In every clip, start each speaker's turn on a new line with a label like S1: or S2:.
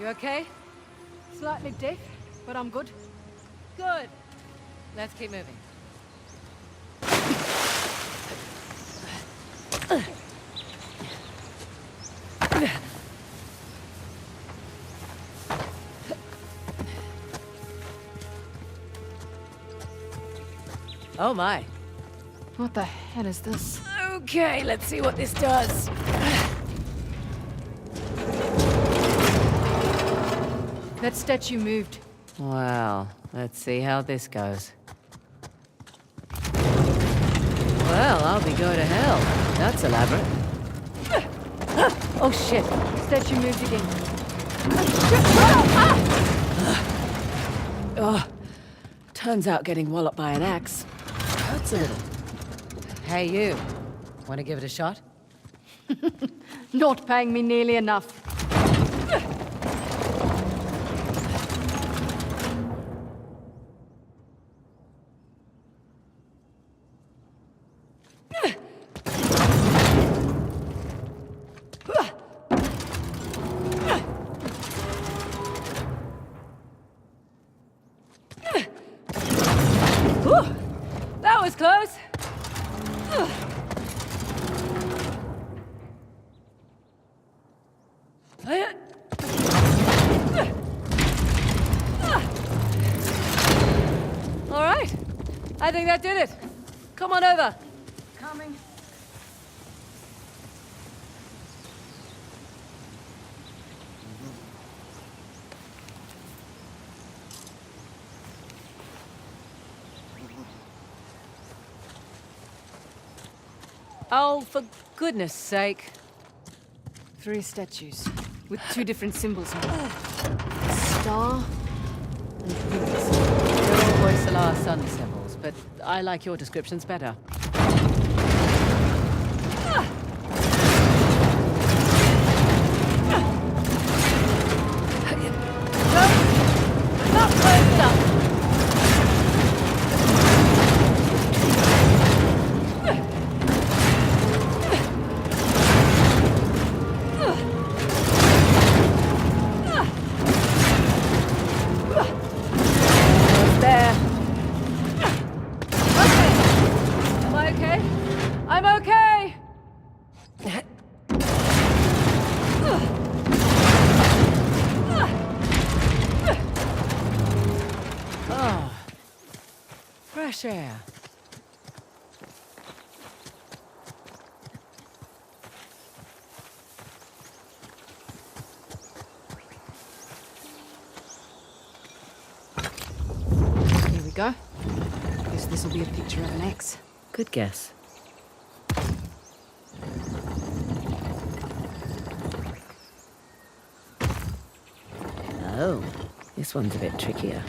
S1: You okay?
S2: Slightly deaf, but I'm good.
S1: Good. Let's keep moving. Oh my.
S2: What the hell is this?
S1: Okay, let's see what this does.
S2: That statue moved.
S1: Well, let's see how this goes. Well, I'll be going to hell. That's elaborate. Oh shit.
S2: Statue moved again.
S1: Oh, turns out getting walloped by an axe hurts a little. Hey you, want to give it a shot?
S2: Not paying me nearly enough.
S1: That was close. All right. I think that did it. Come on over.
S2: Coming.
S1: Oh, for goodness sake.
S2: 3 statues with 2 different symbols on them. A star and rings.
S1: They're all Hoysala sun symbols, but I like your descriptions better. Not close enough. Fresh air.
S2: Here we go. Guess this will be a picture of an X.
S1: Good guess. Oh, this one's a bit trickier.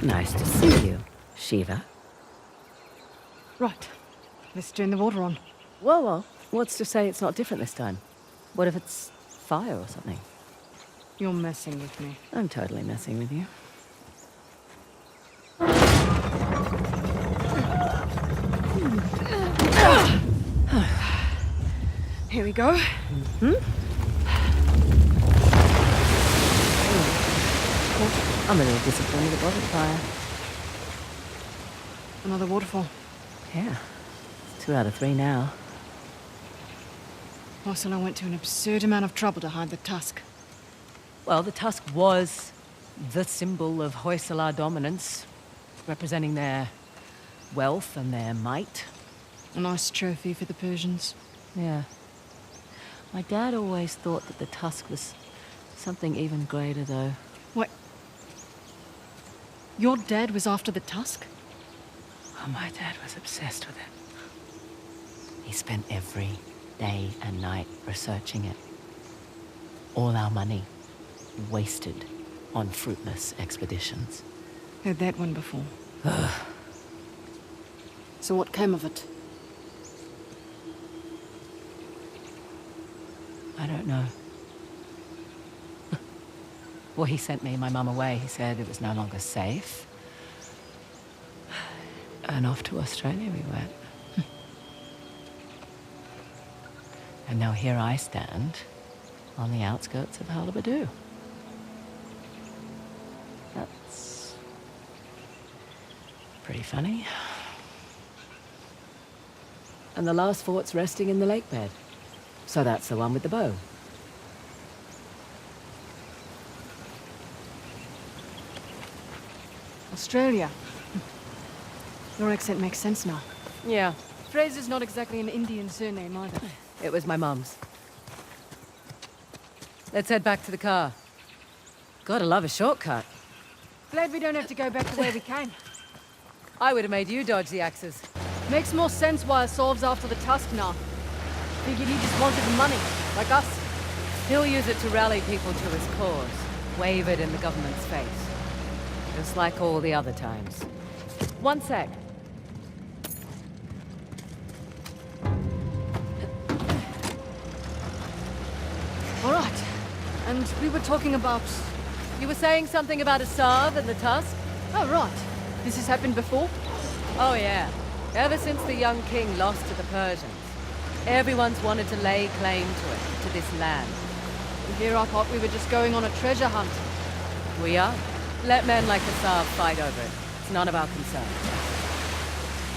S1: Nice to see you, Shiva.
S2: Right. Let's turn the water on.
S1: Whoa, whoa. What's to say it's not different this time? What if it's fire or something?
S2: You're messing with me.
S1: I'm totally messing with you.
S2: Here we go.
S1: I'm a little disappointed it wasn't fire.
S2: Another waterfall.
S1: Yeah. It's 2 out of 3 now.
S2: Hoysala went to an absurd amount of trouble to hide the tusk.
S1: Well, the tusk was the symbol of Hoysala dominance, representing their wealth and their might.
S2: A nice trophy for the Persians.
S1: Yeah. My dad always thought that the tusk was something even greater, though.
S2: What? Your dad was after the tusk?
S1: Oh, my dad was obsessed with it. He spent every day and night researching it. All our money wasted on fruitless expeditions.
S2: Heard that one before. So what came of it?
S1: I don't know. Well, he sent me and my mum away. He said it was no longer safe. And off to Australia we went. And now here I stand on the outskirts of Hullabaloo. That's pretty funny. And the last fort's resting in the lake bed. So that's the one with the bow.
S2: Australia. Your accent makes sense now.
S1: Yeah,
S2: Fraser's not exactly an Indian surname either.
S1: it was my mum's. Let's head back to the car. Gotta love a shortcut.
S2: Glad we don't have to go back the way we came.
S1: I would have made you dodge the axes.
S2: Makes more sense why Asav's after the tusk now. Figured he just wanted the money, like us.
S1: He'll use it to rally people to his cause, wave it in the government's face. Just like all the other times. One sec.
S2: All right. And we were talking about...
S1: You were saying something about Asav and the tusk?
S2: Oh, right. This has happened before?
S1: Oh yeah. Ever since the young king lost to the Persians, everyone's wanted to lay claim to it, to this land.
S2: And here I thought we were just going on a treasure hunt.
S1: We are. Let men like Asav fight over it. It's none of our concern.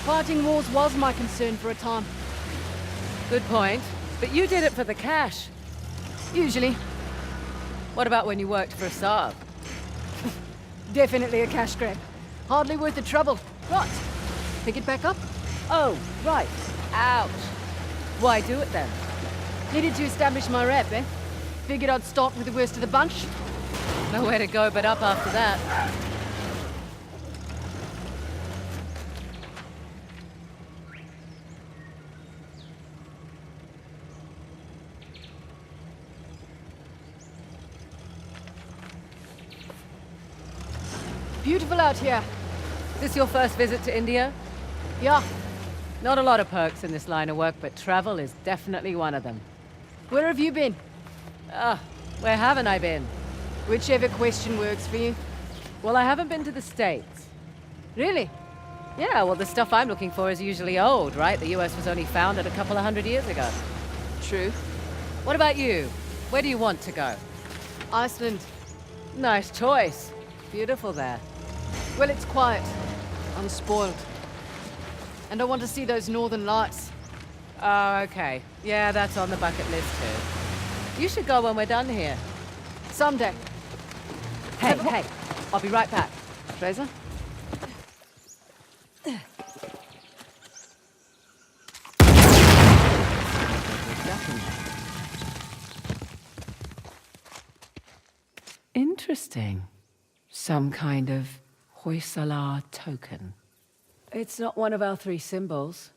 S2: Fighting wars was my concern for a time.
S1: Good point. But you did it for the cash.
S2: Usually.
S1: What about when you worked for Asav?
S2: Definitely a cash grab. Hardly worth the trouble. Right. Pick it back up?
S1: Oh, right. Ouch. Why do it then?
S2: Needed to establish my rep, eh? Figured I'd start with the worst of the bunch.
S1: Nowhere to go but up after that.
S2: Beautiful out here.
S1: This your first visit to India?
S2: Yeah.
S1: Not a lot of perks in this line of work, but travel is definitely one of them.
S2: Where have you been?
S1: Where haven't I been?
S2: Whichever question works for you.
S1: Well, I haven't been to the States.
S2: Really?
S1: Yeah, well, the stuff I'm looking for is usually old, right? The US was only founded a couple of 100 years ago.
S2: True.
S1: What about you? Where do you want to go?
S2: Iceland.
S1: Nice choice. Beautiful there.
S2: Well, it's quiet. Unspoiled. And I want to see those northern lights.
S1: Oh, okay. Yeah, that's on the bucket list too. You should go when we're done here.
S2: Someday.
S1: Hey, I'll be right back.
S2: Fraser?
S1: Interesting. Some kind of Hoysala token. It's not one of our 3 symbols.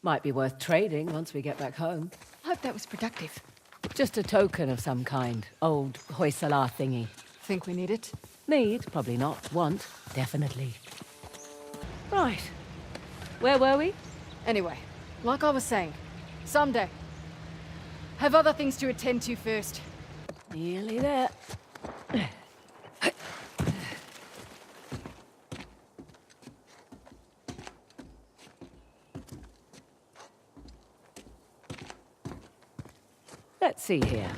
S1: Might be worth trading once we get back home.
S2: Hope that was productive.
S1: Just a token of some kind. Old Hoysala thingy.
S2: Think we need it?
S1: Need, probably not. Want, definitely. Right. Where were we?
S2: Anyway, like I was saying, someday. Have other things to attend to first.
S1: Nearly there. Let's see here.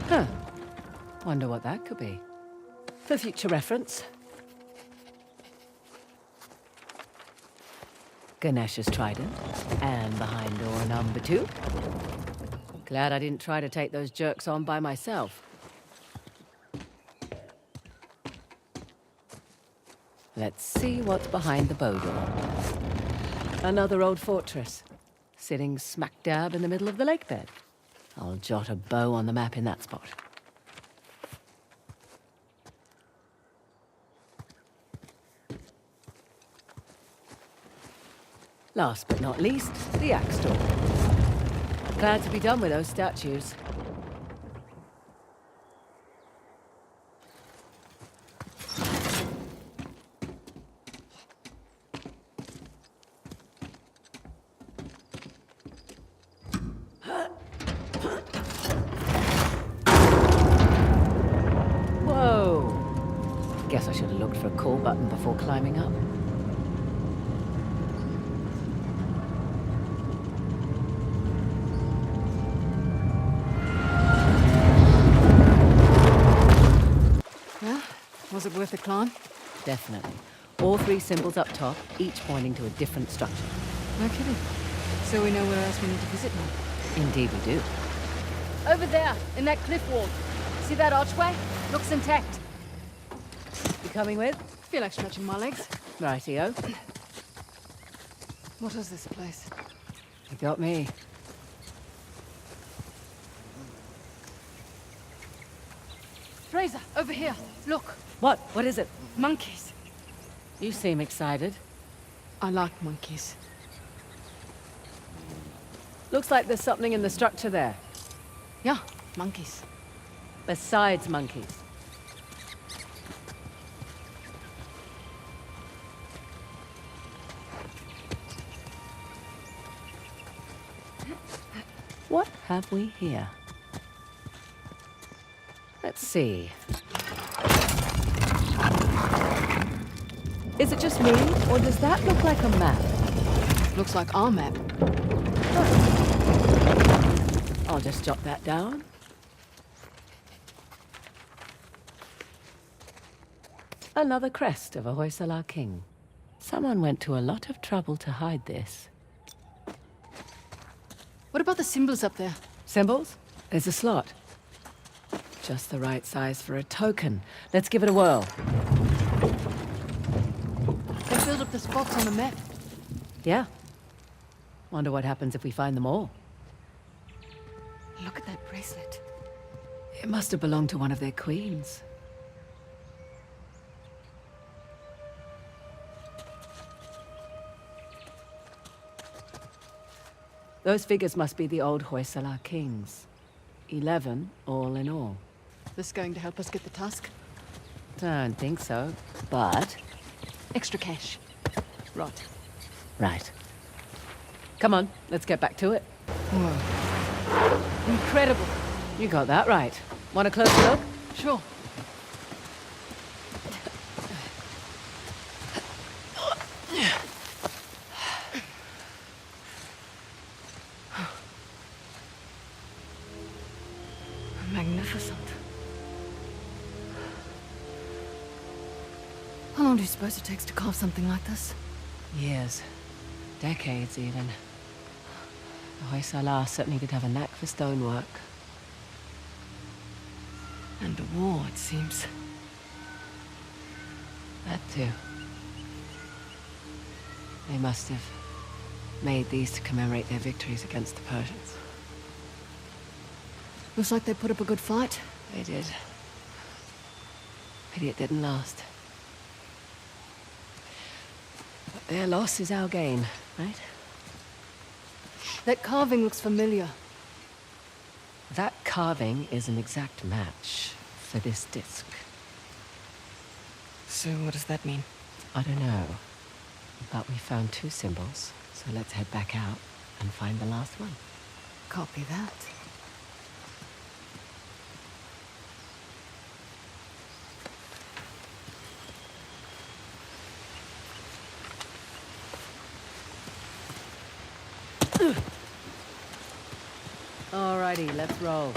S1: Huh. Wonder what that could be. For future reference. Ganesh's trident. And behind door number 2. Glad I didn't try to take those jerks on by myself. Let's see what's behind the bow door. Another old fortress, sitting smack dab in the middle of the lake bed. I'll jot a bow on the map in that spot. Last but not least, the axe door. Glad to be done with those statues. Guess I should have looked for a call button before climbing up.
S2: Yeah? Was it worth the climb?
S1: Definitely. All 3 symbols up top, each pointing to a different structure.
S2: No kidding. So we know where else we need to visit now.
S1: Indeed we do.
S2: Over there, in that cliff wall. See that archway? Looks intact.
S1: You coming with?
S2: Feel like stretching my legs.
S1: Rightio.
S2: What is this place?
S1: You got me.
S2: Fraser, over here. Look.
S1: What? What is it?
S2: Monkeys.
S1: You seem excited.
S2: I like monkeys.
S1: Looks like there's something in the structure there.
S2: Yeah, monkeys.
S1: Besides monkeys. What have we here? Let's see. Is it just me, or does that look like a map?
S2: Looks like our map.
S1: I'll just jot that down. Another crest of a Hoysala king. Someone went to a lot of trouble to hide this.
S2: What about the symbols up there?
S1: Symbols? There's a slot. Just the right size for a token. Let's give it a whirl.
S2: They filled up the spots on the map.
S1: Yeah. Wonder what happens if we find them all.
S2: Look at that bracelet.
S1: It must have belonged to one of their queens. Those figures must be the old Hoysala kings. 11, all in all.
S2: This going to help us get the tusk?
S1: Don't think so, but...
S2: Extra cash. Right.
S1: Right. Come on, let's get back to it.
S2: Whoa. Incredible.
S1: You got that right. Want a closer look?
S2: Sure. Magnificent. How long do you suppose it takes to carve something like this?
S1: Years. Decades, even. The Hoysala certainly did have a knack for stonework.
S2: And the war, it seems.
S1: That too. They must have made these to commemorate their victories against the Persians.
S2: Looks like they put up a good fight.
S1: They did. Pity it didn't last. But their loss is our gain, right?
S2: That carving looks familiar.
S1: That carving is an exact match for this disc.
S2: So what does that mean?
S1: I don't know. But we found 2 symbols, so let's head back out and find the last one.
S2: Copy that.
S1: Alrighty, let's roll.